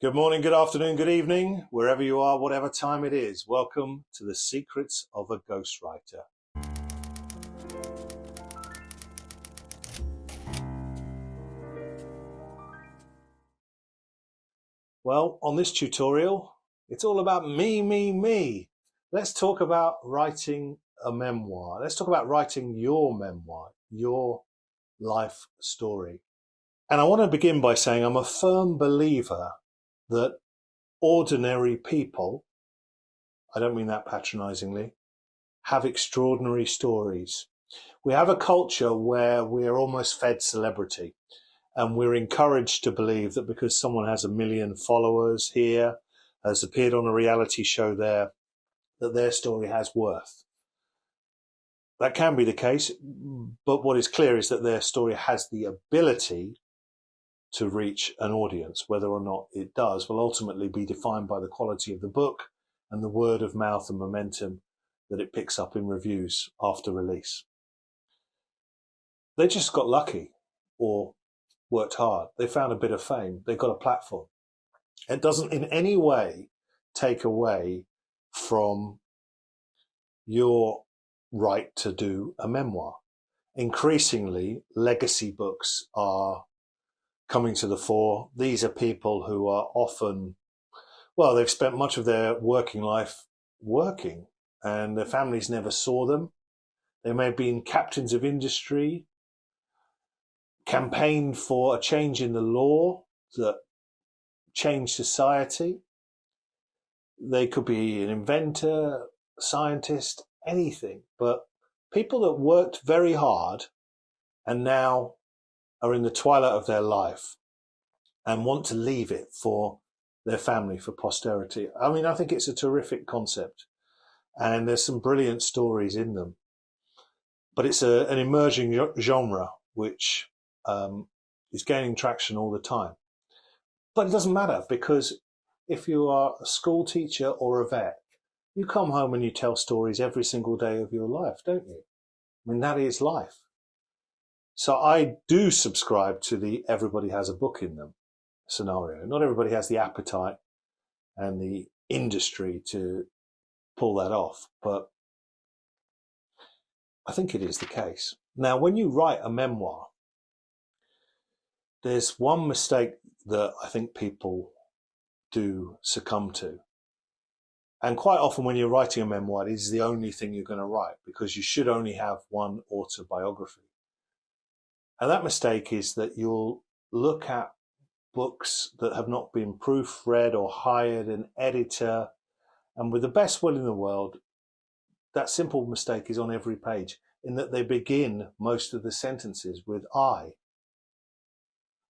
Good morning, good afternoon, good evening, wherever you are, whatever time it is. Welcome to the Secrets of a Ghostwriter. Well, on this tutorial, it's all about me. Let's talk about writing a memoir. Let's talk about writing your memoir, your life story. And I want to begin by saying I'm a firm believer that ordinary people, I don't mean that patronizingly, have extraordinary stories. We have a culture where we're almost fed celebrity, and we're encouraged to believe that because someone has 1 million followers here, has appeared on a reality show there, that their story has worth. That can be the case, but what is clear is that their story has the ability to reach an audience. Whether or not it does will ultimately be defined by the quality of the book and the word of mouth and momentum that it picks up in reviews after release. They just got lucky or worked hard. They found a bit of fame. They got a platform. It doesn't in any way take away from your right to do a memoir. Increasingly, legacy books are coming to the fore. These are people who are often, well, they've spent much of their working life working and their families never saw them. They may have been captains of industry, campaigned for a change in the law that changed society. They could be an inventor, scientist, anything, but people that worked very hard and now are in the twilight of their life and want to leave it for their family, for posterity. I mean, I think it's a terrific concept and there's some brilliant stories in them, but it's an emerging genre which is gaining traction all the time. But it doesn't matter, because if you are a school teacher or a vet, you come home and you tell stories every single day of your life, don't you? I mean, that is life. So I do subscribe to the everybody has a book in them scenario. Not everybody has the appetite and the industry to pull that off, but I think it is the case. Now, when you write a memoir, there's one mistake that I think people do succumb to. And quite often when you're writing a memoir, it is the only thing you're going to write, because you should only have one autobiography. And that mistake is that you'll look at books that have not been proofread or hired an editor, and with the best will in the world, that simple mistake is on every page, in that they begin most of the sentences with I.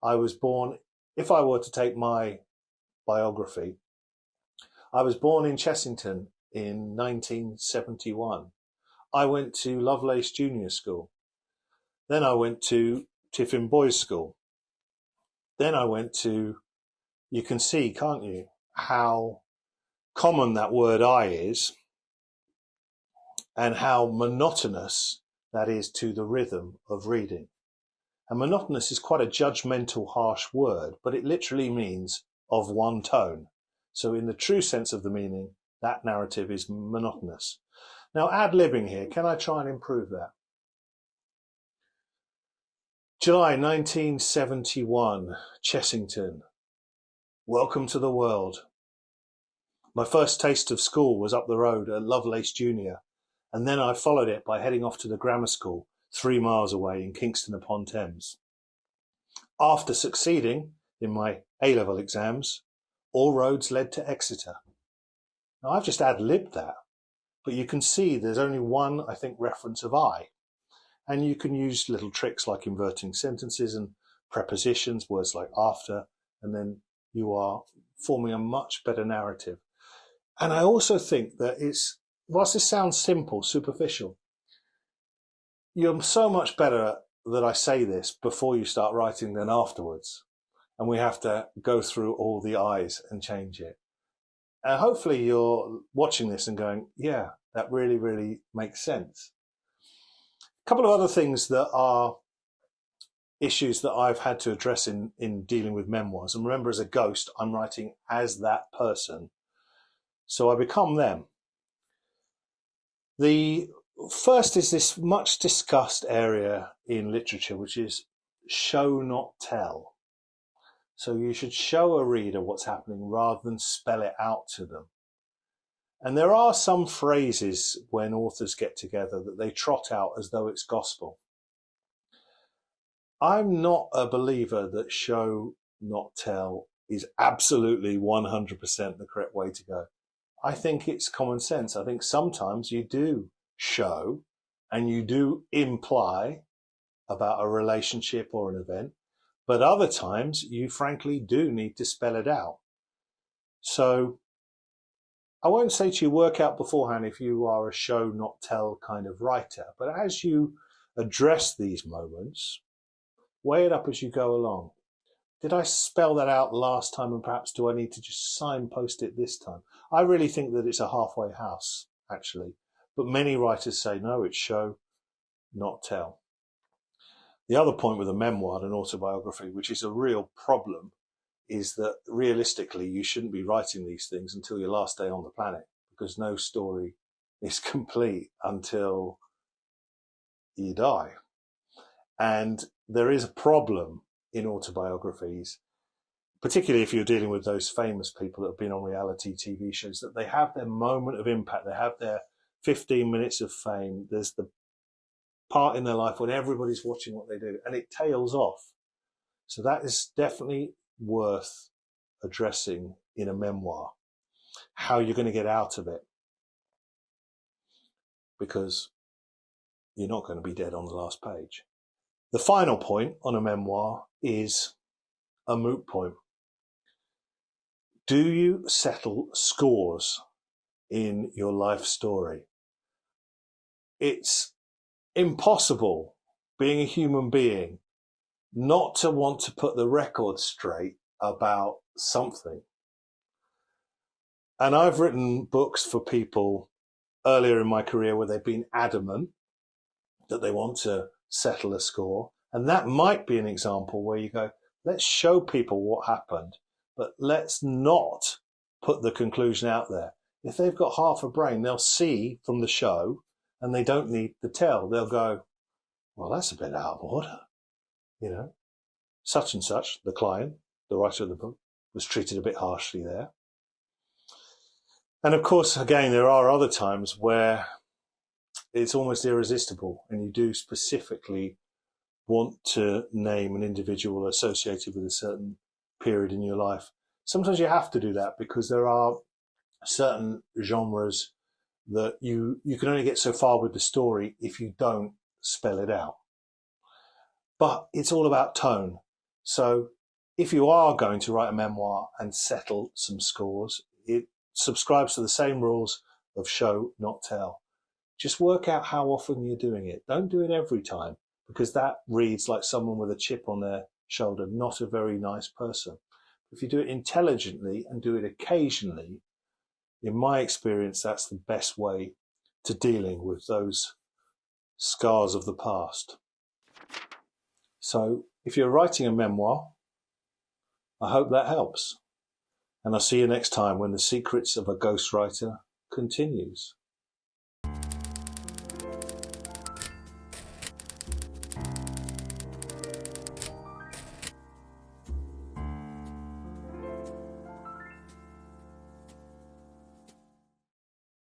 I was born, if I were to take my biography, I was born in Chessington in 1971. I went to Lovelace Junior School. Then I went to Tiffin Boys School. Then I went to, you can see, can't you, how common that word I is and how monotonous that is to the rhythm of reading. And monotonous is quite a judgmental, harsh word, but it literally means of one tone. So in the true sense of the meaning, that narrative is monotonous. Now, ad-libbing here, can I try and improve that? July 1971, Chessington. Welcome to the world. My first taste of school was up the road at Lovelace Junior, and then I followed it by heading off to the grammar school 3 miles away in Kingston upon Thames. After succeeding in my A-level exams, all roads led to Exeter. Now, I've just ad-libbed that, but you can see there's only one, I think, reference of I. And you can use little tricks like inverting sentences and prepositions, words like after, and then you are forming a much better narrative. And I also think that it's, whilst this sounds simple, superficial, you're so much better that I say this before you start writing than afterwards. And we have to go through all the I's and change it. And hopefully you're watching this and going, yeah, that really, really makes sense. A couple of other things that are issues that I've had to address in dealing with memoirs. And remember, as a ghost, I'm writing as that person. So I become them. The first is this much discussed area in literature, which is show, not tell. So you should show a reader what's happening rather than spell it out to them. And there are some phrases when authors get together that they trot out as though it's gospel. I'm not a believer that show, not tell is absolutely 100% the correct way to go. I think it's common sense. I think sometimes you do show and you do imply about a relationship or an event, but other times you frankly do need to spell it out. So I won't say to you work out beforehand if you are a show, not tell kind of writer, but as you address these moments, weigh it up as you go along. Did I spell that out last time, and perhaps do I need to just signpost it this time? I really think that it's a halfway house, actually. But many writers say, no, it's show, not tell. The other point with a memoir, an autobiography, which is a real problem, is that realistically, you shouldn't be writing these things until your last day on the planet, because no story is complete until you die. And there is a problem in autobiographies, particularly if you're dealing with those famous people that have been on reality TV shows, that they have their moment of impact. They have their 15 minutes of fame. There's the part in their life when everybody's watching what they do, and it tails off. So that is definitely worth addressing in a memoir, how you're going to get out of it, because you're not going to be dead on the last page. The final point on a memoir is a moot point. Do you settle scores in your life story? It's impossible, being a human being, not to want to put the record straight about something. And I've written books for people earlier in my career where they've been adamant that they want to settle a score. And that might be an example where you go, let's show people what happened, but let's not put the conclusion out there. If they've got half a brain, they'll see from the show and they don't need the tell. They'll go, well, that's a bit out of order. You know, such and such, the client, the writer of the book, was treated a bit harshly there. And of course, again, there are other times where it's almost irresistible and you do specifically want to name an individual associated with a certain period in your life. Sometimes you have to do that because there are certain genres that you can only get so far with the story if you don't spell it out. But it's all about tone. So if you are going to write a memoir and settle some scores, it subscribes to the same rules of show, not tell. Just work out how often you're doing it. Don't do it every time, because that reads like someone with a chip on their shoulder, not a very nice person. If you do it intelligently and do it occasionally, in my experience, that's the best way to dealing with those scars of the past. So if you're writing a memoir, I hope that helps. And I'll see you next time when The Secrets of a Ghostwriter continues.